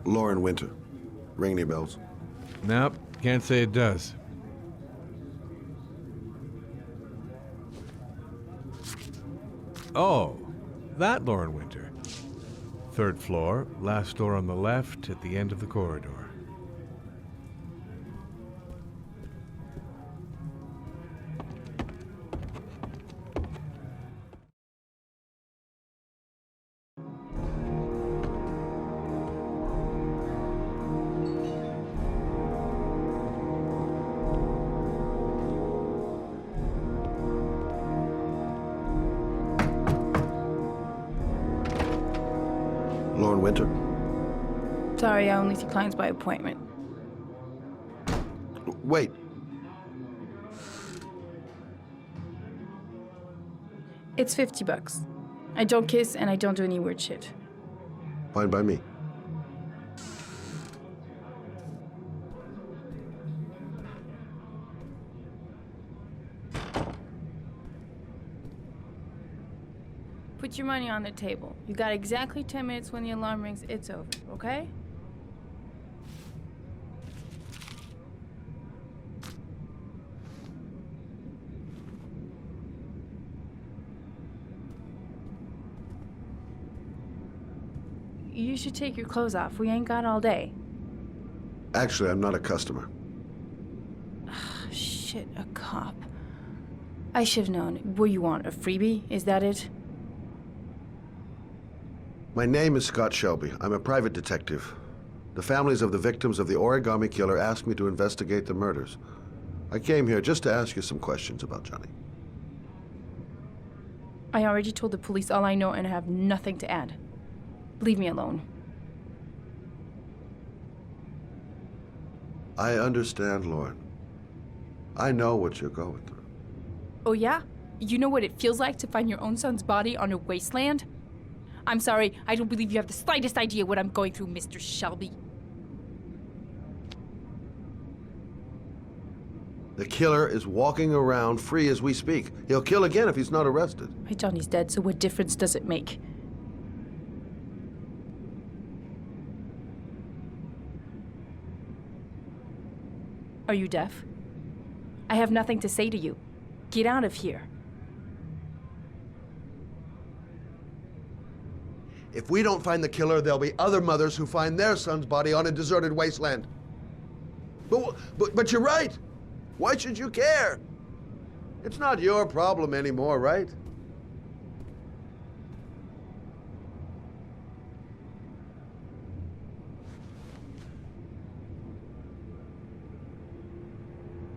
Lauren Winter. Ring any bells? Nope, can't say it does. Oh, that Lauren Winter. 3rd floor, last door on the left at the end of the corridor. Lauren Winter? Sorry, I only see clients by appointment. Wait. It's $50. I don't kiss and I don't do any weird shit. Fine by me. Put your money on the table. You got exactly 10 minutes. When the alarm rings, it's over, okay? You should take your clothes off. We ain't got all day. Actually, I'm not a customer. Shit, a cop. I should've known. What you want, a freebie? Is that it? My name is Scott Shelby. I'm a private detective. The families of the victims of the origami killer asked me to investigate the murders. I came here just to ask you some questions about Johnny. I already told the police all I know and I have nothing to add. Leave me alone. I understand, Lauren. I know what you're going through. Oh yeah? You know what it feels like to find your own son's body on a wasteland? I'm sorry, I don't believe you have the slightest idea what I'm going through, Mr. Shelby. The killer is walking around free as we speak. He'll kill again if he's not arrested. My Johnny's dead, so what difference does it make? Are you deaf? I have nothing to say to you. Get out of here. If we don't find the killer, there'll be other mothers who find their son's body on a deserted wasteland. But you're right. Why should you care? It's not your problem anymore, right?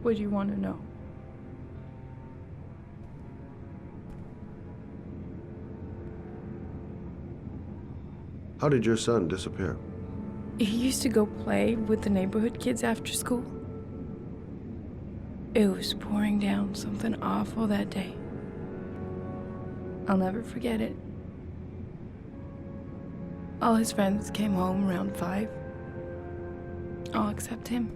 What do you want to know? How did your son disappear? He used to go play with the neighborhood kids after school. It was pouring down something awful that day. I'll never forget it. All his friends came home around 5. All except him.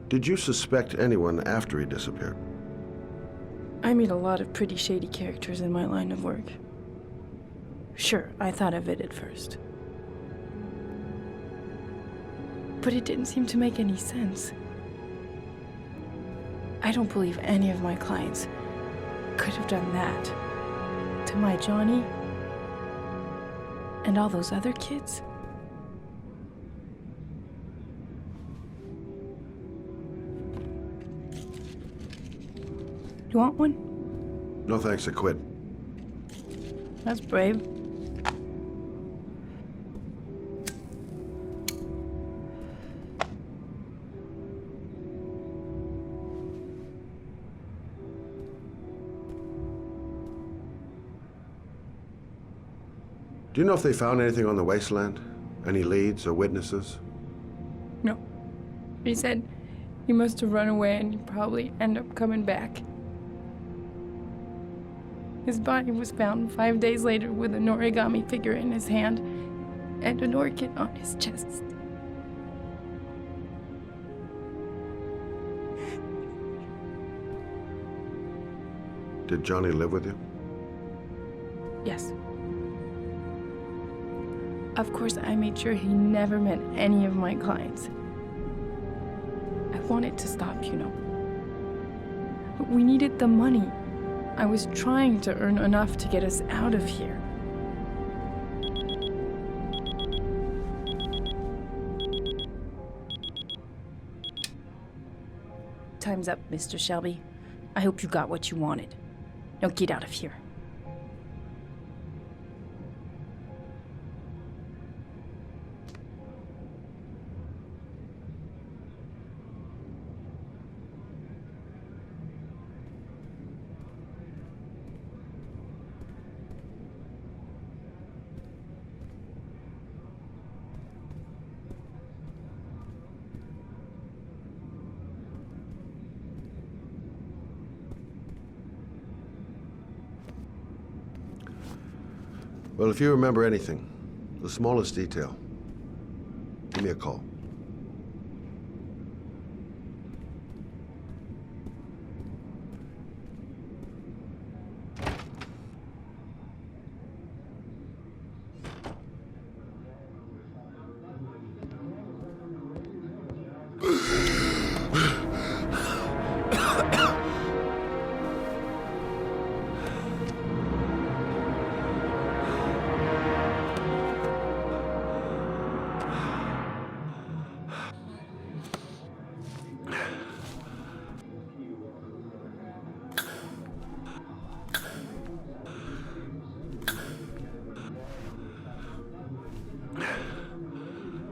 Did you suspect anyone after he disappeared? I meet a lot of pretty shady characters in my line of work. Sure, I thought of it at first. But it didn't seem to make any sense. I don't believe any of my clients could have done that to my Johnny and all those other kids. You want one? No thanks, I quit. That's brave. Do you know if they found anything on the wasteland? Any leads or witnesses? No. He said he must have run away and he'd probably end up coming back. His body was found 5 days later with an origami figure in his hand and an orchid on his chest. Did Johnny live with you? Yes. Of course, I made sure he never met any of my clients. I wanted to stop, you know. But we needed the money. I was trying to earn enough to get us out of here. Time's up, Mr. Shelby. I hope you got what you wanted. Now get out of here. Well, if you remember anything, the smallest detail, give me a call.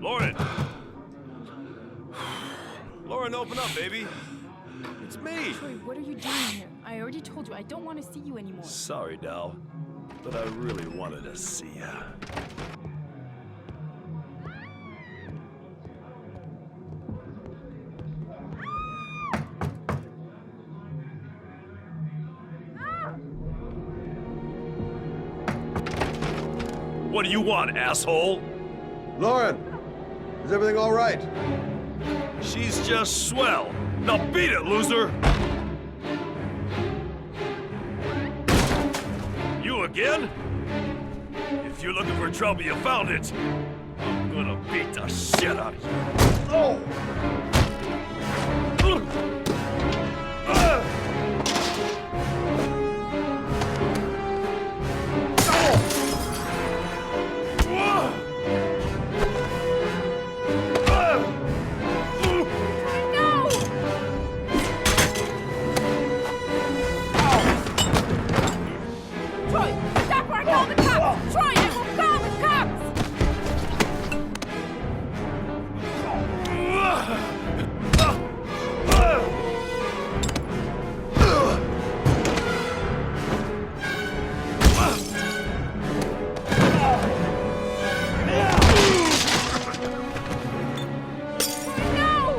Lauren! Lauren, open up, baby. It's me. Troy, what are you doing here? I already told you I don't want to see you anymore. Sorry, Dal, but I really wanted to see ya. What do you want, asshole? Lauren, is everything all right? She's just swell. Now beat it, loser! You again? If you're looking for trouble, you found it. I'm gonna beat the shit out of you. Oh! Troy, stop or I call the cops! Troy, I will call the cops! No!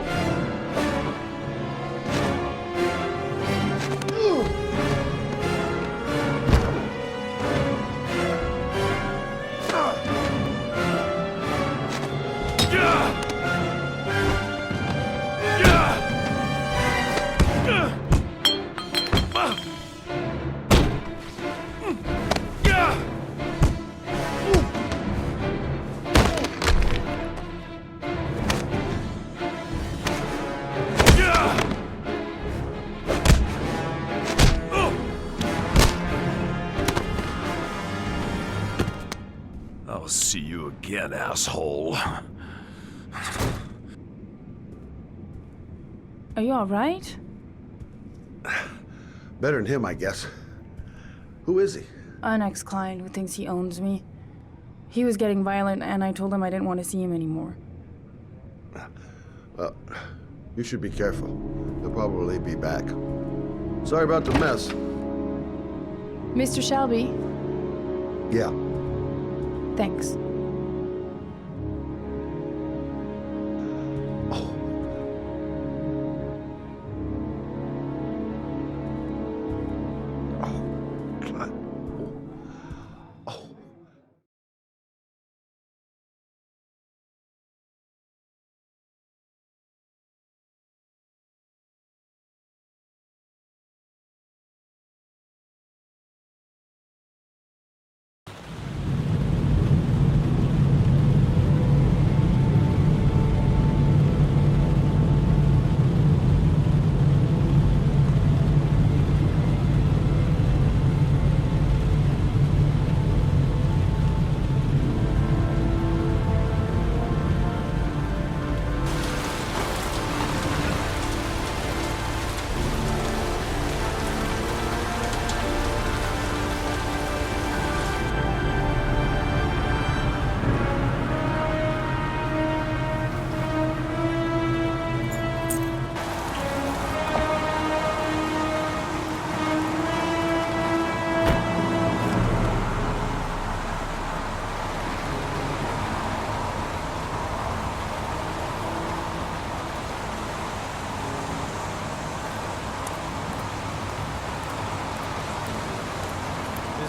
I'll see you again, asshole. Are you alright? Better than him, I guess. Who is he? An ex-client who thinks he owns me. He was getting violent and I told him I didn't want to see him anymore. You should be careful. He'll probably be back. Sorry about the mess. Mr. Shelby, Yeah. thanks.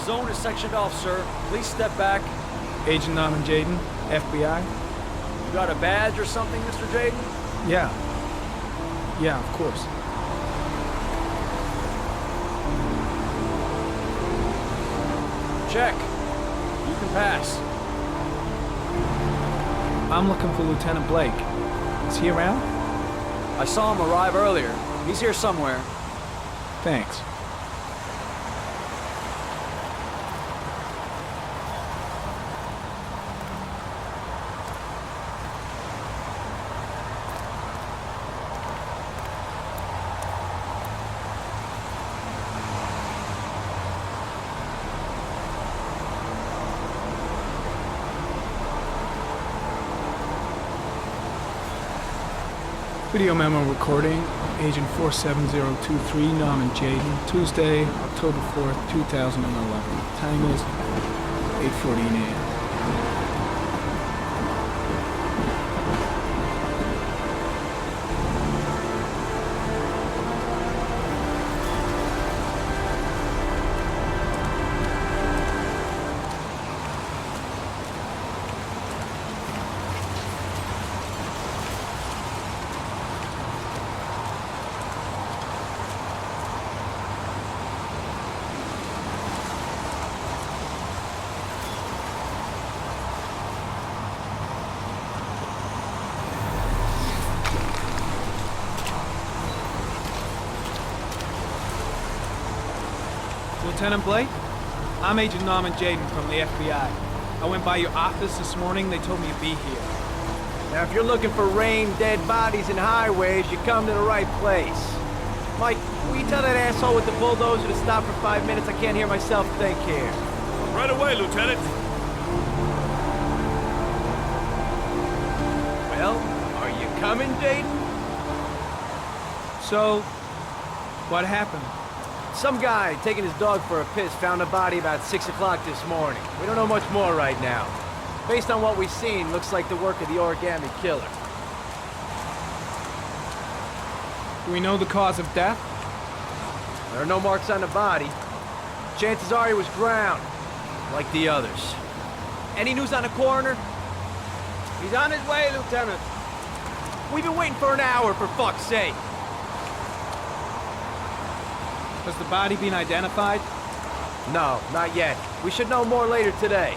zone is sectioned off, sir. Please step back. Agent Norman Jayden, FBI? You got a badge or something, Mr. Jayden? Yeah. Yeah, of course. Check. You can pass. I'm looking for Lieutenant Blake. Is he around? I saw him arrive earlier. He's here somewhere. Thanks. Video memo recording, Agent 47023, Norman Jayden, Tuesday, October 4th, 2011. Time is 8:14 a.m. Lieutenant Blake? I'm Agent Norman Jayden from the FBI. I went by your office this morning. They told me you'd be here. Now, if you're looking for rain, dead bodies, and highways, you come to the right place. Mike, will you tell that asshole with the bulldozer to stop for 5 minutes? I can't hear myself think here. Right away, Lieutenant. Well, are you coming, Jayden? So, what happened? Some guy taking his dog for a piss found a body about 6 o'clock this morning. We don't know much more right now. Based on what we've seen, looks like the work of the origami killer. Do we know the cause of death? There are no marks on the body. Chances are he was drowned, like the others. Any news on the coroner? He's on his way, Lieutenant. We've been waiting for an hour, for fuck's sake. Has the body been identified? No, not yet. We should know more later today.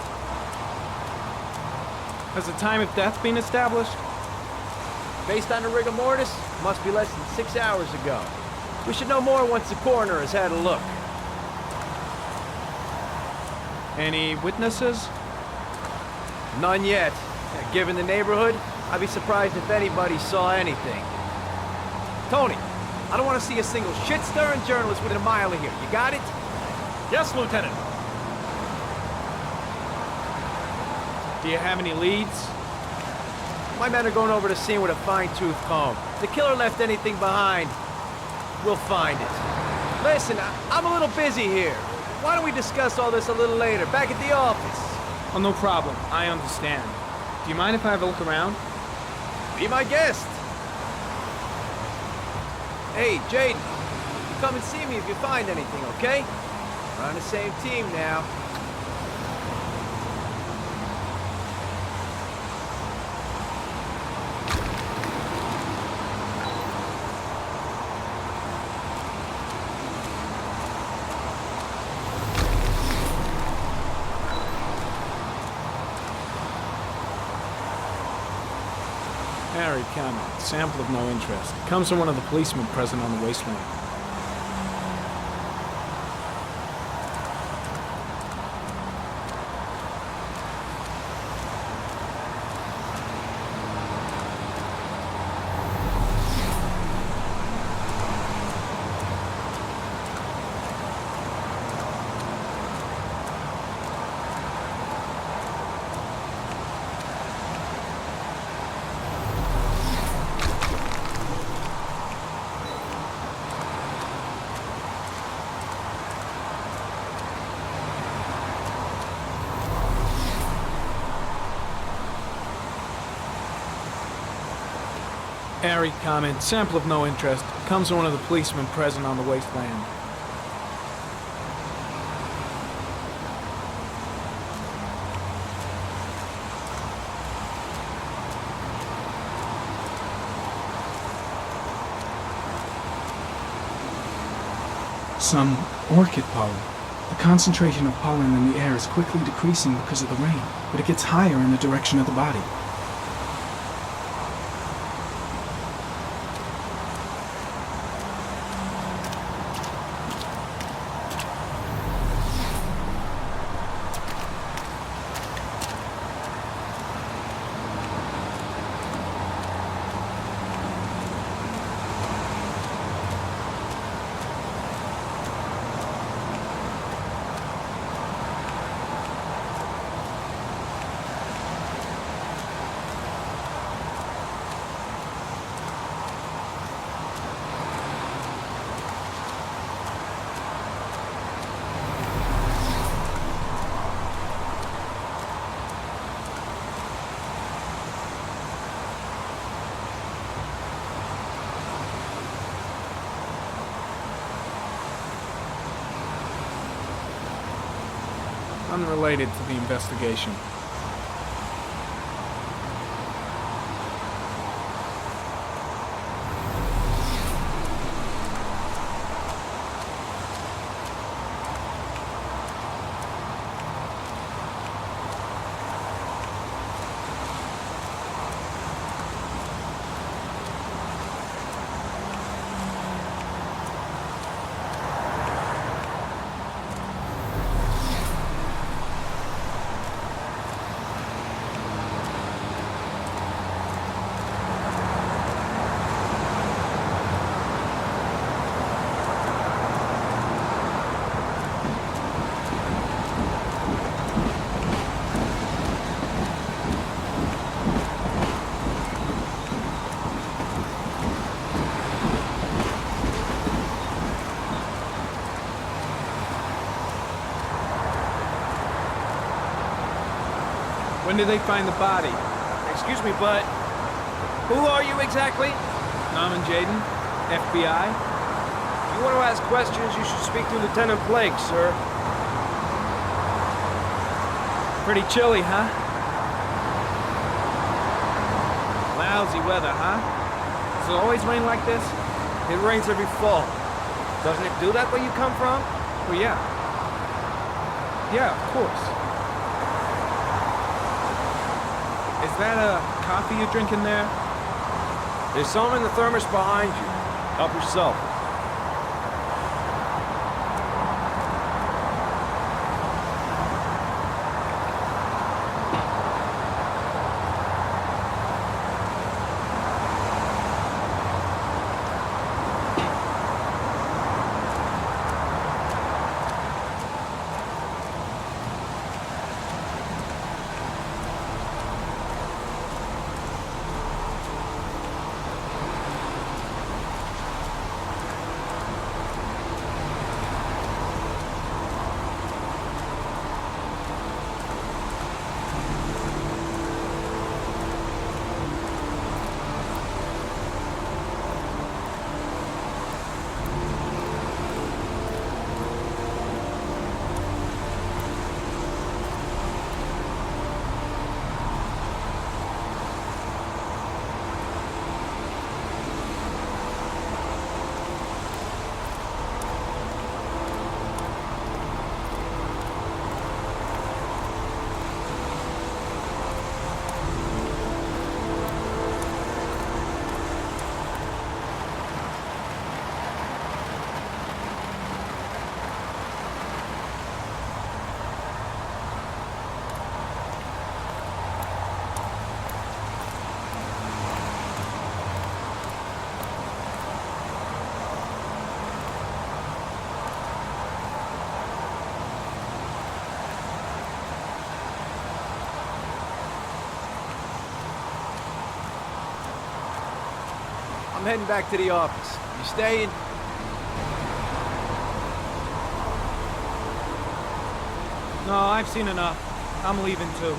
Has the time of death been established? Based on the rigor mortis, must be less than 6 hours ago. We should know more once the coroner has had a look. Any witnesses? None yet. Given the neighborhood, I'd be surprised if anybody saw anything. Tony, I don't want to see a single shit-stirring journalist within a mile of here. You got it? Yes, Lieutenant. Do you have any leads? My men are going over the scene with a fine-tooth comb. If the killer left anything behind, we'll find it. Listen, I'm a little busy here. Why don't we discuss all this a little later, back at the office? Oh, no problem. I understand. Do you mind if I have a look around? Be my guest. Hey, Jayden, you come and see me if you find anything, okay? We're on the same team now. Harry comment. Sample of no interest. Comes from one of the policemen present on the wasteland. Harry comment. Sample of no interest. Comes from one of the policemen present on the wasteland. Some orchid pollen. The concentration of pollen in the air is quickly decreasing because of the rain, but it gets higher in the direction of the body. Unrelated to the investigation. When did they find the body? Excuse me, but who are you exactly? Norman Jayden, FBI. If you want to ask questions, you should speak to Lieutenant Blake, sir. Pretty chilly, huh? Lousy weather, huh? Does it always rain like this? It rains every fall. Doesn't it do that where you come from? Well, yeah. Yeah, of course. Is that a coffee you're drinking there? There's some in the thermos behind you. Help yourself. I'm heading back to the office. You staying? No, I've seen enough. I'm leaving too.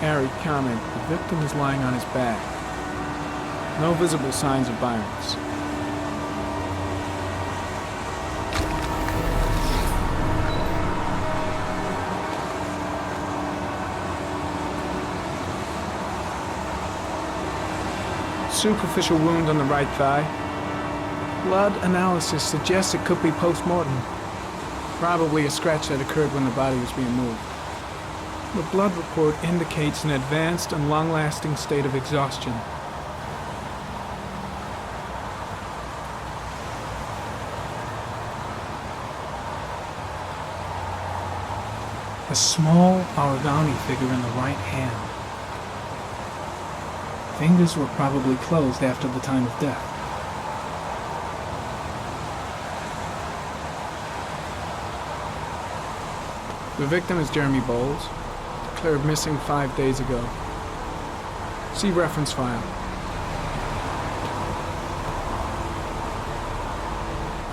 Harry comment, the victim is lying on his back. No visible signs of violence. Superficial wound on the right thigh. Blood analysis suggests it could be post-mortem. Probably a scratch that occurred when the body was being moved. The blood report indicates an advanced and long-lasting state of exhaustion. A small origami figure in the right hand. Fingers were probably closed after the time of death. The victim is Jeremy Bowles, declared missing 5 days ago. See reference file.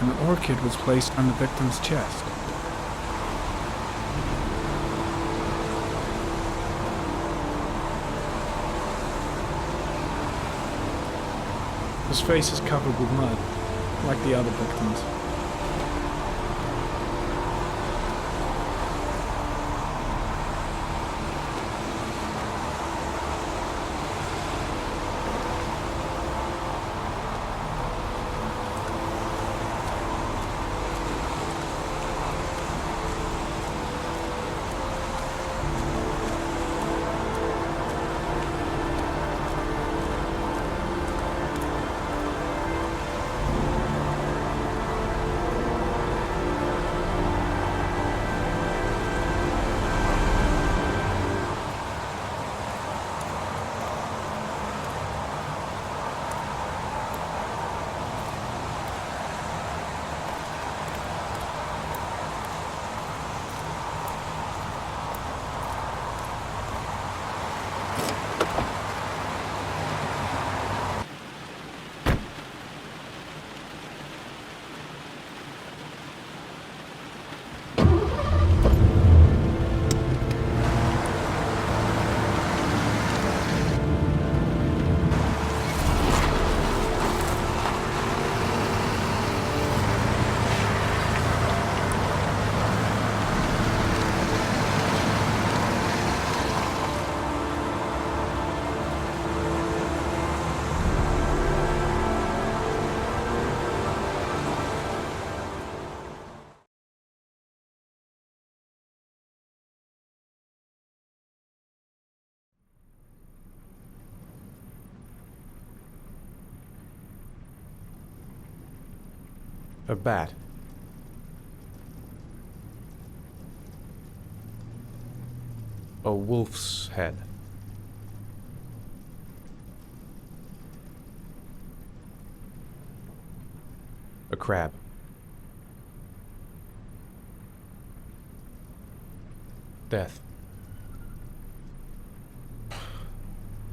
An orchid was placed on the victim's chest. His face is covered with mud, like the other victims. A bat. A wolf's head. A crab. Death.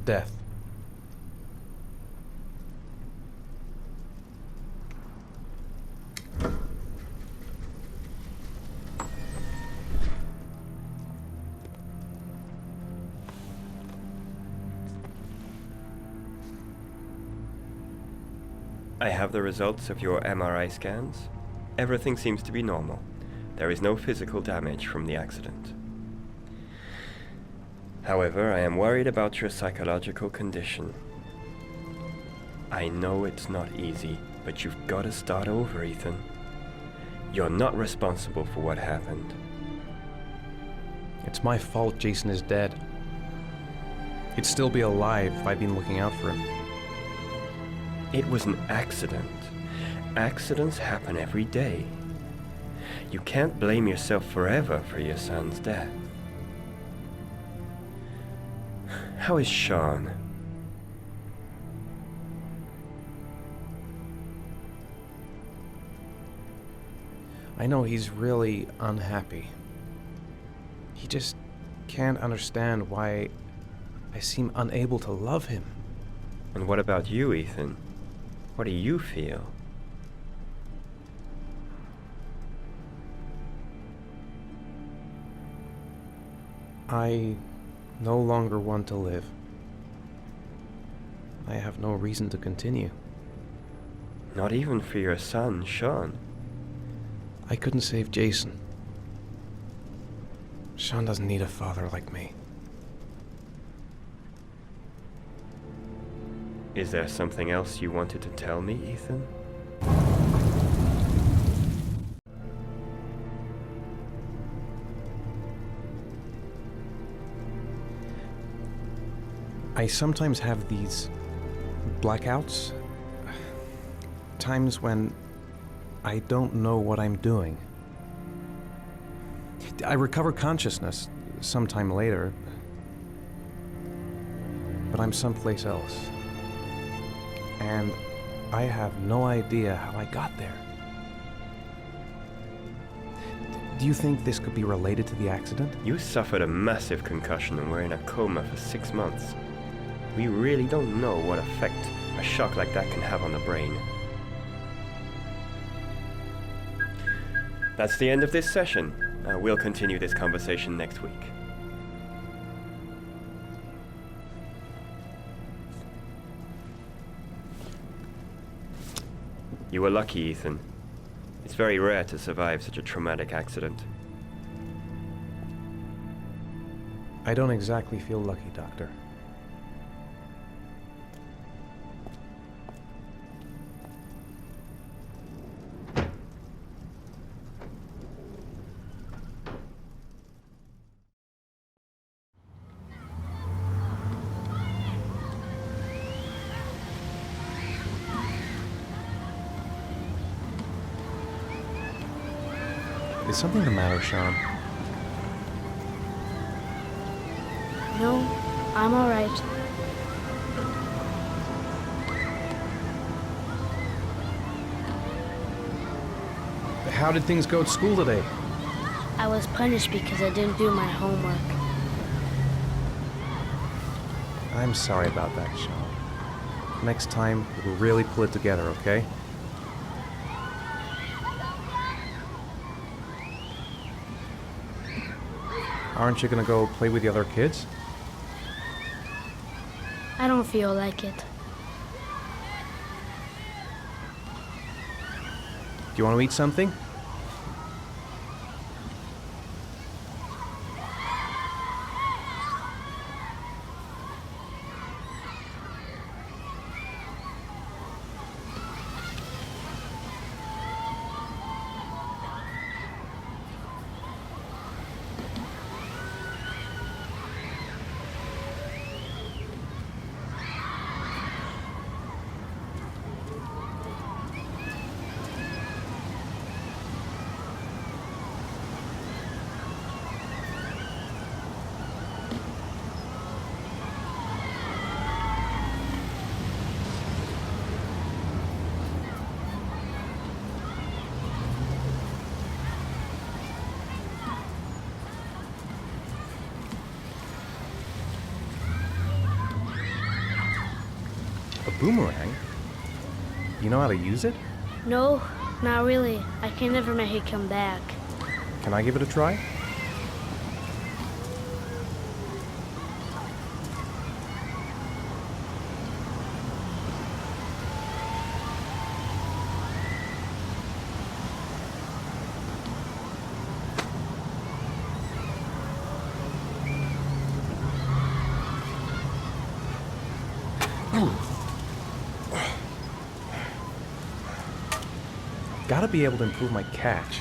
Death. I have the results of your MRI scans. Everything seems to be normal. There is no physical damage from the accident. However, I am worried about your psychological condition. I know it's not easy, but you've got to start over, Ethan. You're not responsible for what happened. It's my fault Jason is dead. He'd still be alive if I'd been looking out for him. It was an accident. Accidents happen every day. You can't blame yourself forever for your son's death. How is Sean? I know he's really unhappy. He just can't understand why I seem unable to love him. And what about you, Ethan? What do you feel? I no longer want to live. I have no reason to continue. Not even for your son, Sean. I couldn't save Jason. Sean doesn't need a father like me. Is there something else you wanted to tell me, Ethan? I sometimes have these blackouts. Times when I don't know what I'm doing. I recover consciousness sometime later, but I'm someplace else. And I have no idea how I got there. Do you think this could be related to the accident? You suffered a massive concussion and were in a coma for 6 months. We really don't know what effect a shock like that can have on the brain. That's the end of this session. We'll continue this conversation next week. You were lucky, Ethan. It's very rare to survive such a traumatic accident. I don't exactly feel lucky, Doctor. Is something the matter, Sean? No, I'm all right. How did things go at school today? I was punished because I didn't do my homework. I'm sorry about that, Sean. Next time, we'll really pull it together, okay? Aren't you gonna go play with the other kids? I don't feel like it. Do you want to eat something? A boomerang? You know how to use it? No, not really. I can never make it come back. Can I give it a try? Gotta be able to improve my catch.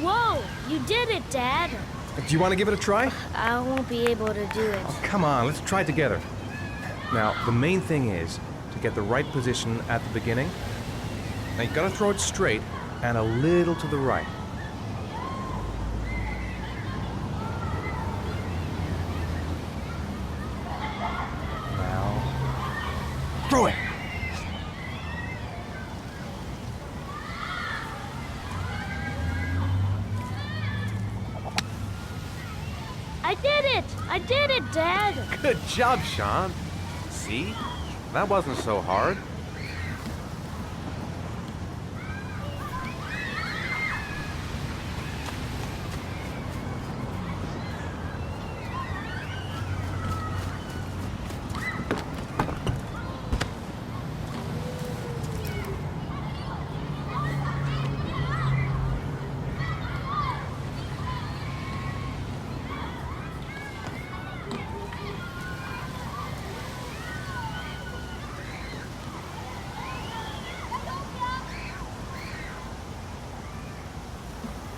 Whoa! You did it, Dad! Do you want to give it a try? I won't be able to do it. Oh, come on, let's try it together. Now, the main thing is to get the right position at the beginning. Now, you gotta throw it straight, and a little to the right. Now, throw it! I did it, Dad! Good job, Sean. See? That wasn't so hard.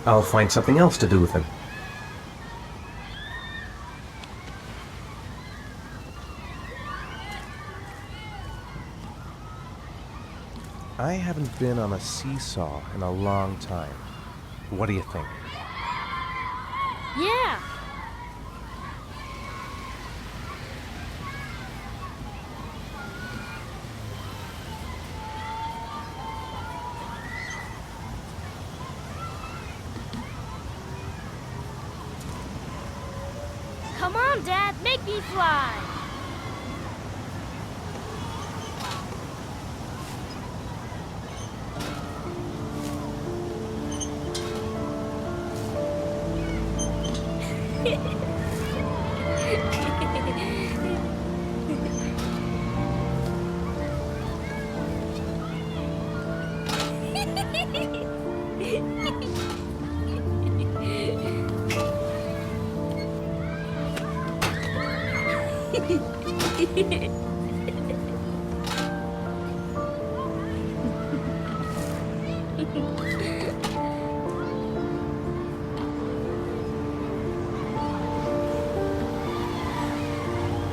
I'll find something else to do with him. I haven't been on a seesaw in a long time. What do you think? Yeah! Come on, Dad, make me fly!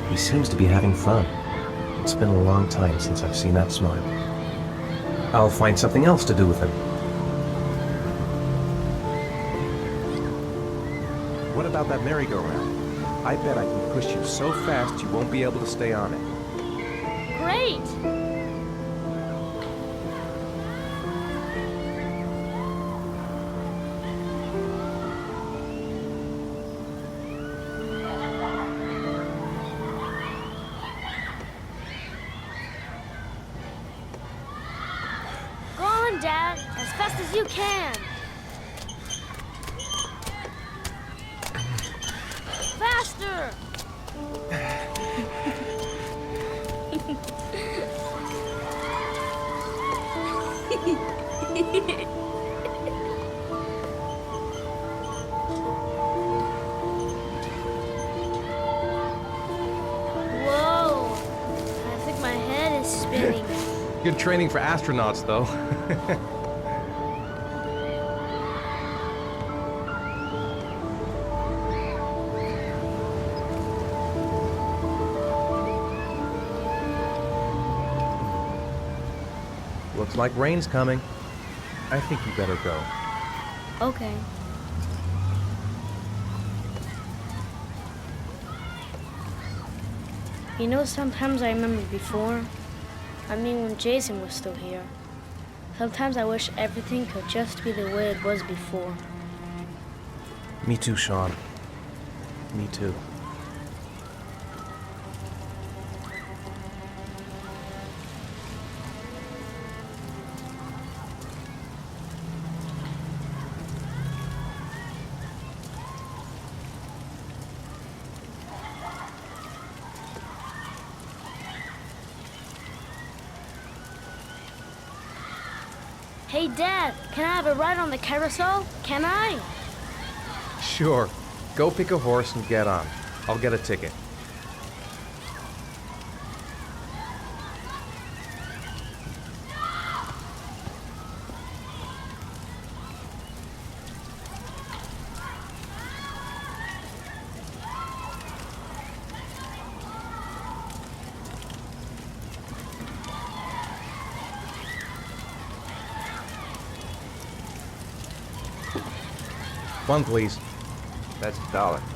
He seems to be having fun. It's been a long time since I've seen that smile. I'll find something else to do with him. What about that merry-go-round? I bet I can push you so fast you won't be able to stay on it. Great! Go on, Dad, as fast as you can. Faster! Whoa! I think my head is spinning. Good training for astronauts, though. Looks like rain's coming. I think you better go. Okay. You know, sometimes I remember before. I mean, when Jason was still here. Sometimes I wish everything could just be the way it was before. Me too, Sean. Me too. Hey, Dad, can I have a ride on the carousel? Can I? Sure. Go pick a horse and get on. I'll get a ticket. One, please. That's $1.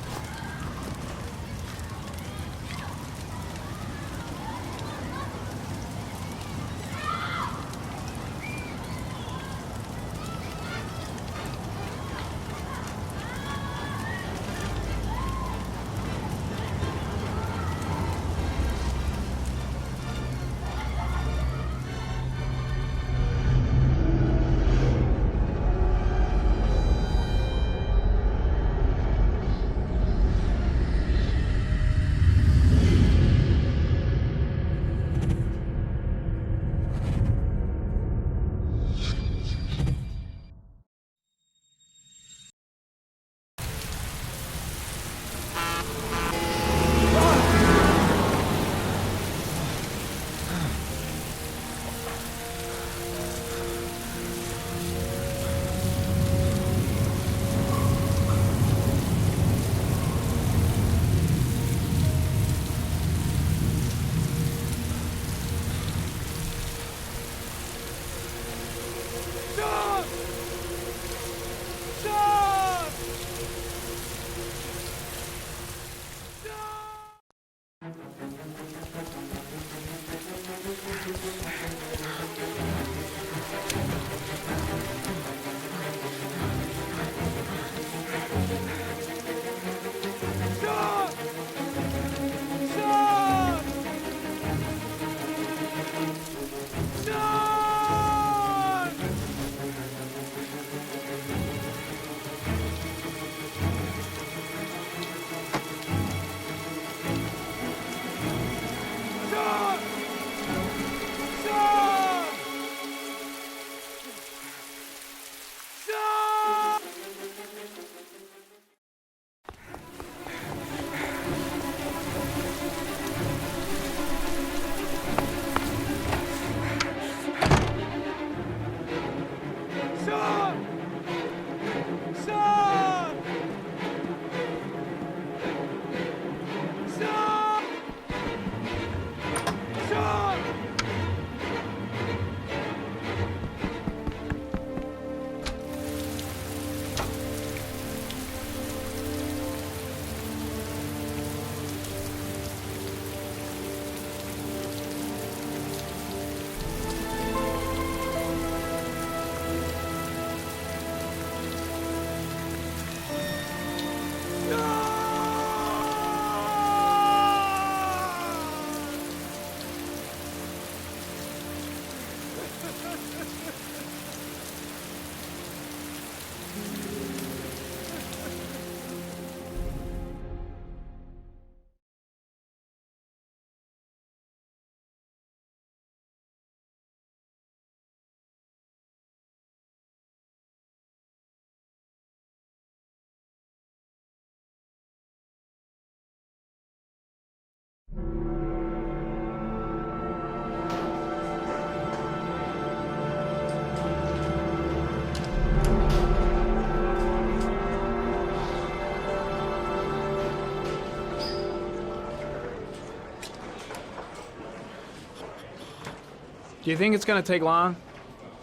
Do you think it's gonna take long?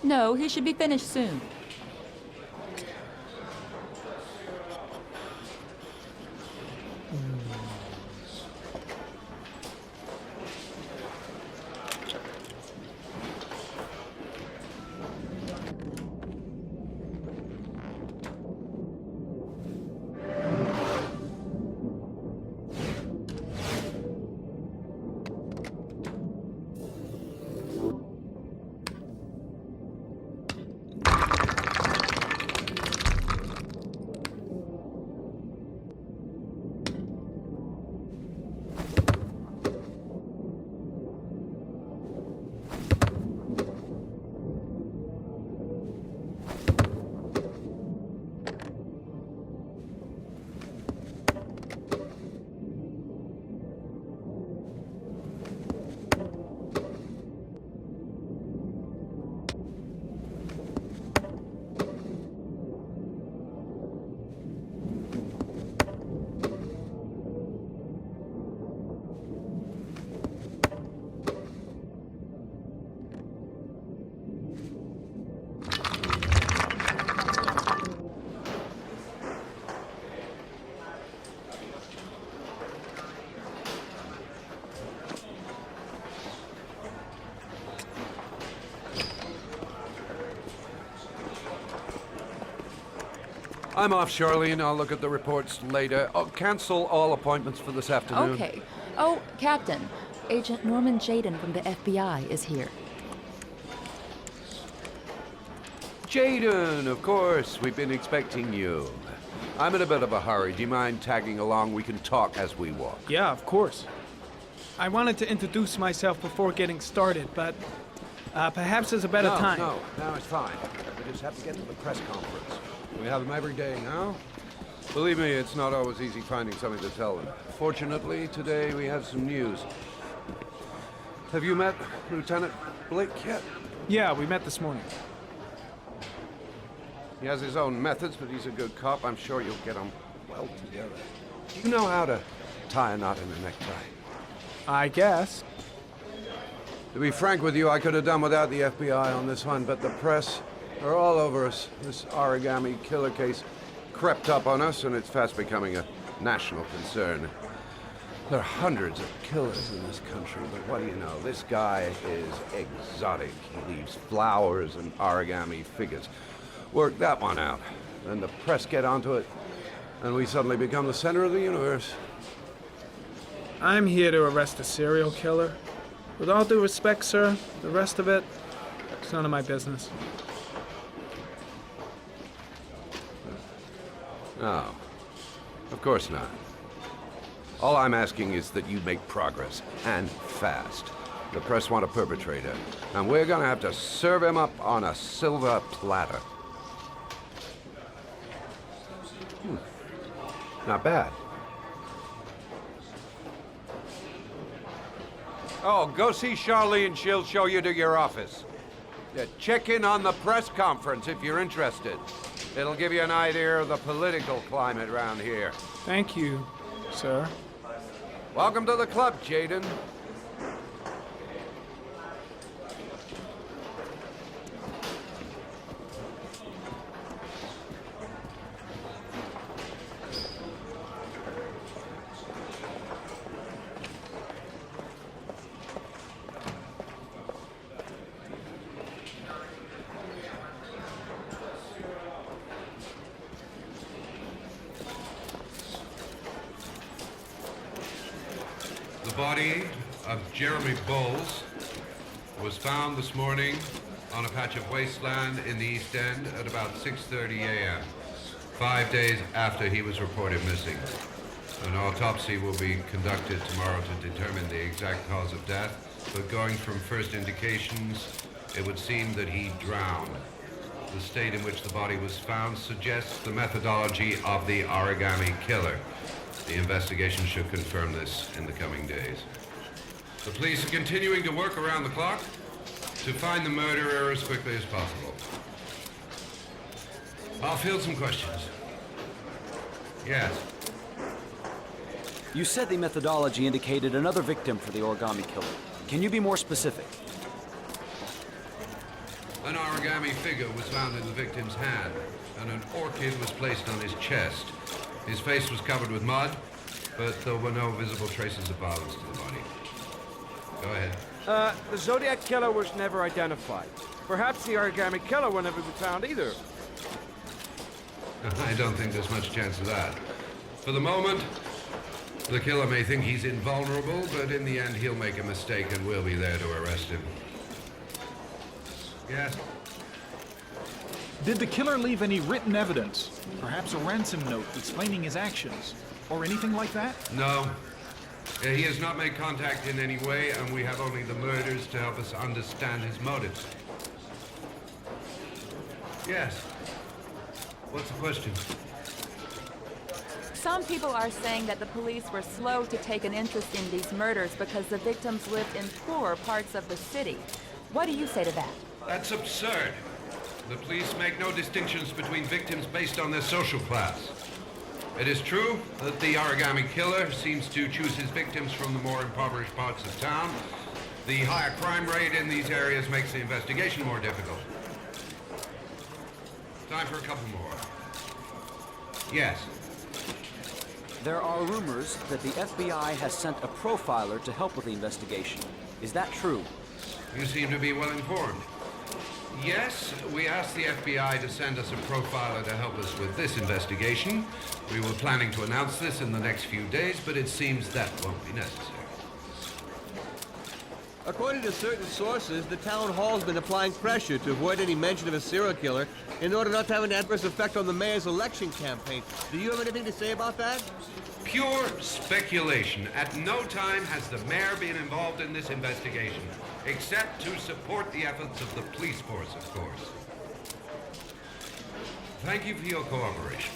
No, he should be finished soon. I'm off, Charlene. I'll look at the reports later. Oh, cancel all appointments for this afternoon. Okay. Oh, Captain. Agent Norman Jayden from the FBI is here. Jayden, of course. We've been expecting you. I'm in a bit of a hurry. Do you mind tagging along? We can talk as we walk. Yeah, of course. I wanted to introduce myself before getting started, but perhaps there's a better time. No, it's fine. We just have to get to the press conference. We have them every day now. Believe me, it's not always easy finding something to tell them. Fortunately, today we have some news. Have you met Lieutenant Blake yet? Yeah, we met this morning. He has his own methods, but he's a good cop. I'm sure you'll get on well together. Do you know how to tie a knot in a necktie? I guess. To be frank with you, I could have done without the FBI on this one, but the press are all over us. This origami killer case crept up on us, and it's fast becoming a national concern. There are hundreds of killers in this country, but what do you know? This guy is exotic. He leaves flowers and origami figures. Work that one out. Then the press get onto it, and we suddenly become the center of the universe. I'm here to arrest a serial killer. With all due respect, sir, the rest of it, it's none of my business. No, of course not. All I'm asking is that you make progress, and fast. The press want a perpetrator, and we're gonna have to serve him up on a silver platter. Not bad. Oh, go see Charlene and she'll show you to your office. Yeah, check in on the press conference if you're interested. It'll give you an idea of the political climate around here. Thank you, sir. Welcome to the club, Jayden. The body of Jeremy Bowles was found this morning on a patch of wasteland in the East End at about 6:30 a.m., 5 days after he was reported missing. An autopsy will be conducted tomorrow to determine the exact cause of death, but going from first indications, it would seem that he drowned. The state in which the body was found suggests the methodology of the origami killer. The investigation should confirm this in the coming days. The police are continuing to work around the clock to find the murderer as quickly as possible. I'll field some questions. Yes. You said the methodology indicated another victim for the origami killer. Can you be more specific? An origami figure was found in the victim's hand, and an orchid was placed on his chest. His face was covered with mud, but there were no visible traces of violence to the body. Go ahead. The Zodiac killer was never identified. Perhaps the origami killer will never be found either. I don't think there's much chance of that. For the moment, the killer may think he's invulnerable, but in the end he'll make a mistake and we'll be there to arrest him. Yes? Did the killer leave any written evidence? Perhaps a ransom note explaining his actions? Or anything like that? No. He has not made contact in any way, and we have only the murders to help us understand his motives. Yes. What's the question? Some people are saying that the police were slow to take an interest in these murders because the victims lived in poorer parts of the city. What do you say to that? That's absurd. The police make no distinctions between victims based on their social class. It is true that the origami killer seems to choose his victims from the more impoverished parts of town. The higher crime rate in these areas makes the investigation more difficult. Time for a couple more. Yes. There are rumors that the FBI has sent a profiler to help with the investigation. Is that true? You seem to be well informed. Yes, we asked the FBI to send us a profiler to help us with this investigation. We were planning to announce this in the next few days, but it seems that won't be necessary. According to certain sources, the town hall's been applying pressure to avoid any mention of a serial killer in order not to have an adverse effect on the mayor's election campaign. Do you have anything to say about that? Pure speculation. At no time has the mayor been involved in this investigation, except to support the efforts of the police force, of course. Thank you for your cooperation.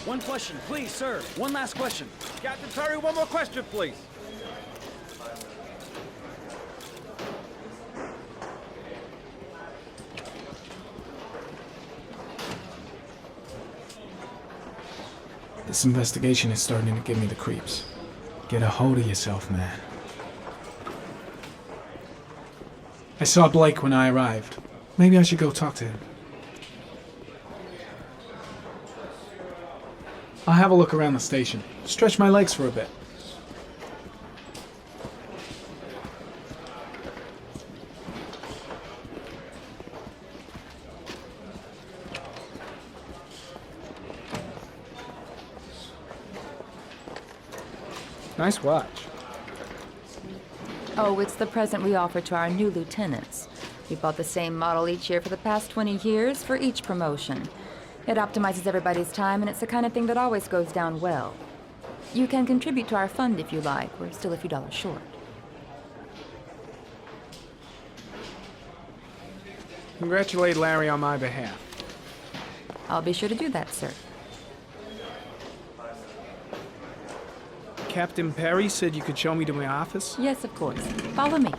One question, please, sir. One last question. Captain Perry, one more question, please. This investigation is starting to give me the creeps. Get a hold of yourself, man. I saw Blake when I arrived. Maybe I should go talk to him. I'll have a look around the station. Stretch my legs for a bit. Nice watch. Oh, it's the present we offer to our new lieutenants. We bought the same model each year for the past 20 years for each promotion. It optimizes everybody's time, and it's the kind of thing that always goes down well. You can contribute to our fund if you like. We're still a few dollars short. Congratulate Larry on my behalf. I'll be sure to do that, sir. Captain Perry said you could show me to my office? Yes, of course. Follow me.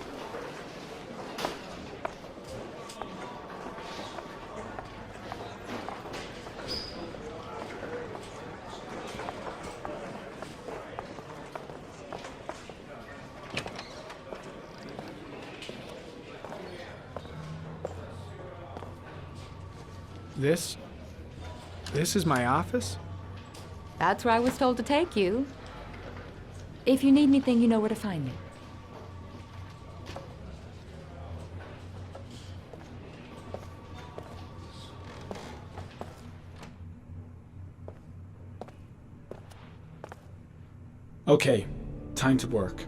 This is my office? That's where I was told to take you. If you need anything, you know where to find me. Okay, time to work.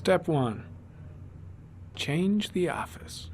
Step 1. Change the office.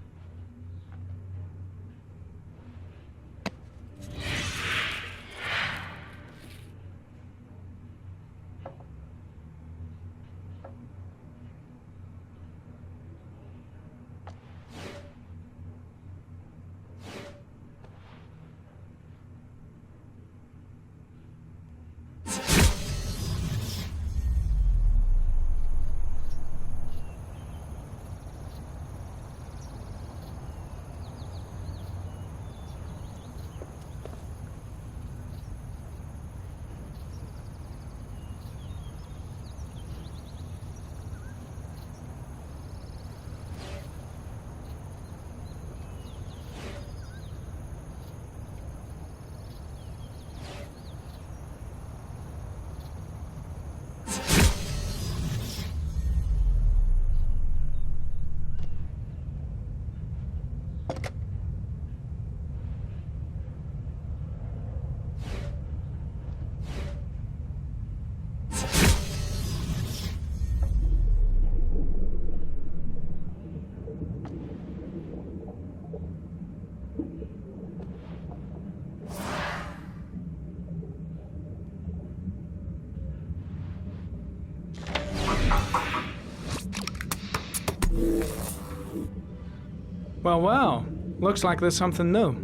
Well, well. Looks like there's something new.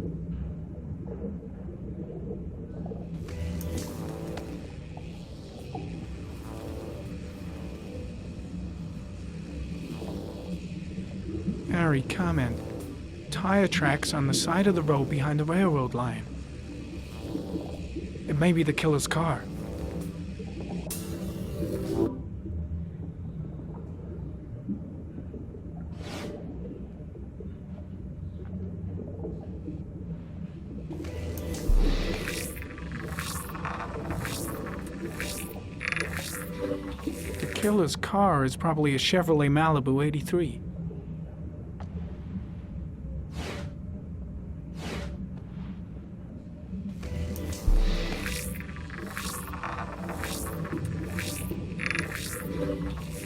Harry, comment. Tire tracks on the side of the road behind the railroad line. It may be the killer's car. The killer's car is probably a Chevrolet Malibu 83.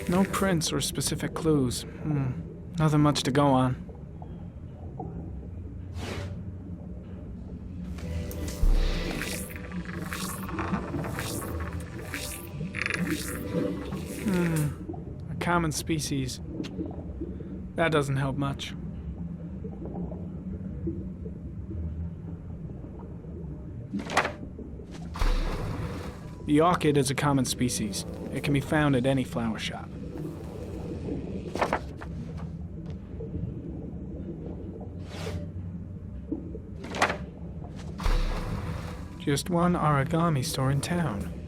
No prints or specific clues. Nothing much to go on. A common species. That doesn't help much. The orchid is a common species. It can be found at any flower shop. Just one origami store in town.